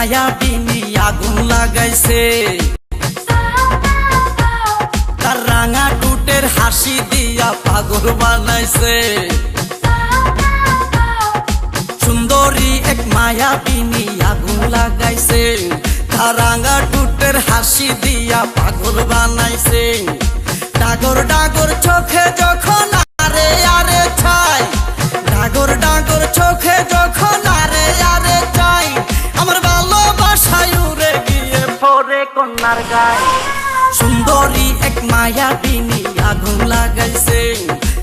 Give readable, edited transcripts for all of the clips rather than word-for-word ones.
মায়াবিনী আগুন লাগাইছে, তার রাঙা টুটের হাসি দিয়া পাগল বানাইছে। সুন্দরী এক মায়াবিনী আগুন লাগাইছে, তার রাঙা টুটের হাসি দিয়া পাগল বানাইছে। ডাগর ডাগর চোখে যখন আরে আরে চাই, ডাগর ডাগর চোখে যখন আরে আরে চাই, আমার ভালোবাসায় উড়ে গিয়ে পড়ে কন্যার গায়ে। সুন্দরী এক মায়াবিনী আগুন লাগাইছে,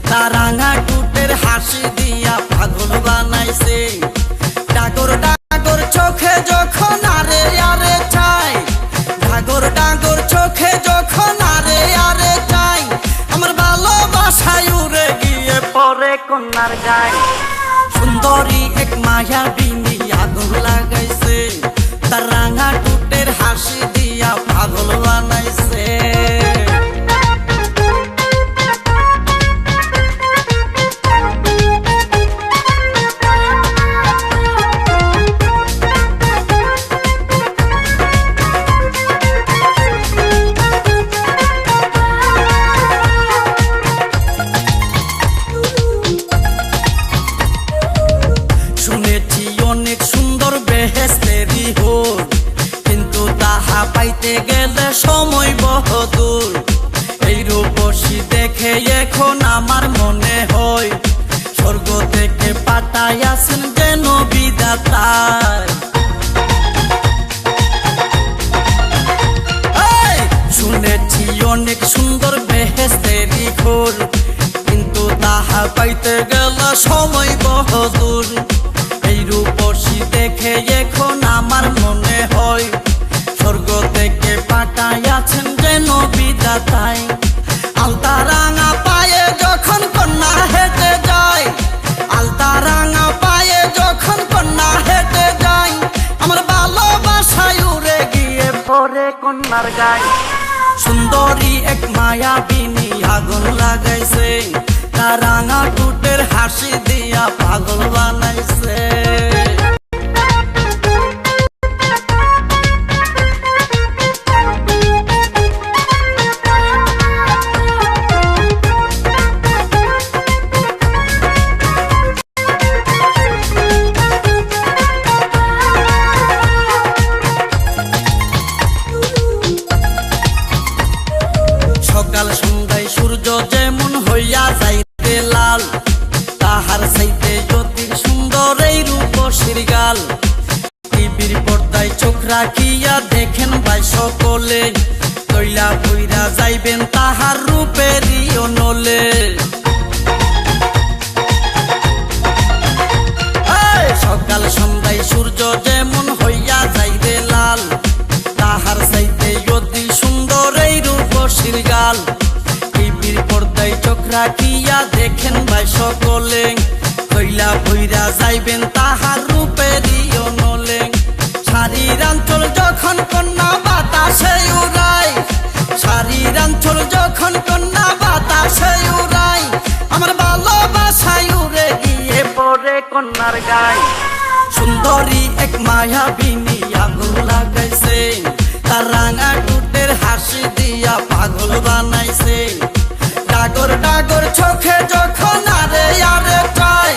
তার রাঙা টুটের হাসি দিয়া পাগল বানাইছে। ডাগর ডাগর চোখে যখন আরে আরে চাই, ডাগর ডাগর চোখে যখন আরে আরে চাই, আমার ভালোবাসায় উড়ে গিয়ে পড়ে কন্যার গায়ে। সুন্দরী এক মায়াবিনী আগুন লাগাইছে, তার রাঙা টুটের হাসি দিয়া পাগল বানাইছে। শুনেছি অনেক সুন্দর বেহেশতেরি হোর, কিন্তু তাহা পাইতে গেলে সময় বহুদূর। এই রূপসী দেখে এখন আমার মনে হয়, স্বর্গ থেকে পাঠাইয়াছেন যেন বিধাতা। শুনেছি অনেক সুন্দর বেহেশতেরি হোর, কিন্তু তাহা পাইতে গেলে সময় বহুদূর। এই রূপসী দেখে এখন আমার মনে হয়, স্বর্গ থেকে পাঠাইয়াছেন যেন বিধাতায়। আলতা রাঙা পায়ে যখন কন্যা হেঁটে যায়, আলতা রাঙা পায়ে যখন কন্যা হেঁটে যায়, আমার ভালোবাসায় উড়ে গিয়ে পড়ে কন্যার গায়ে। সুন্দরী এক মায়াবিনী আগুন লাগাইছে, তার রাঙা টুটের হাসি দিয়া পাগল বানাইছে। সকাল সন্ধ্যায় সূর্য যেমন হইয়া যাইতে লাল, তাহার চাইতে জ্যোতির সুন্দর এই রূপসীর গাল। টিভির পর্দায় চোখ রাখিয়া দেখেন ভাই সকলে, তৈলা বইরা যাইবেন তাহার রূপেরই অনলে। সকাল সন্ধ্যায় সূর্য যেমন হইয়া যাইবে লাল, তাহার চাইতে অতি সুন্দর এই রূপসীর গাল। টিভির পর্দায় চোখ রাখিয়া দেখেন ভাই সকলে, তৈলা বইরা যাইবেন তাহার রূপেরই অনলে। শাড়ির আঁচল যখন কন্যা বাতাসে উড়াই, শাড়ির আঁচল যখন কন্যা বাতাসে উড়াই, আমার ভালোবাসায় উড়ে গিয়ে পড়ে কন্যার গায়ে। সুন্দরী এক মায়াবিনী আগুন লাগাইছে, তার রাঙা টুটের হাসি দিয়া পাগল বানাইছে। ডাগর ডাগর চোখে যখন আরে আরে চাই,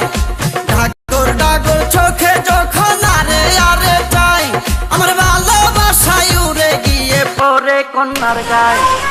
ডাগর ডাগর চোখে যখন আরে আরে চাই, আমার ভালোবাসায় উড়ে গিয়ে পড়ে কন্যার গায়ে।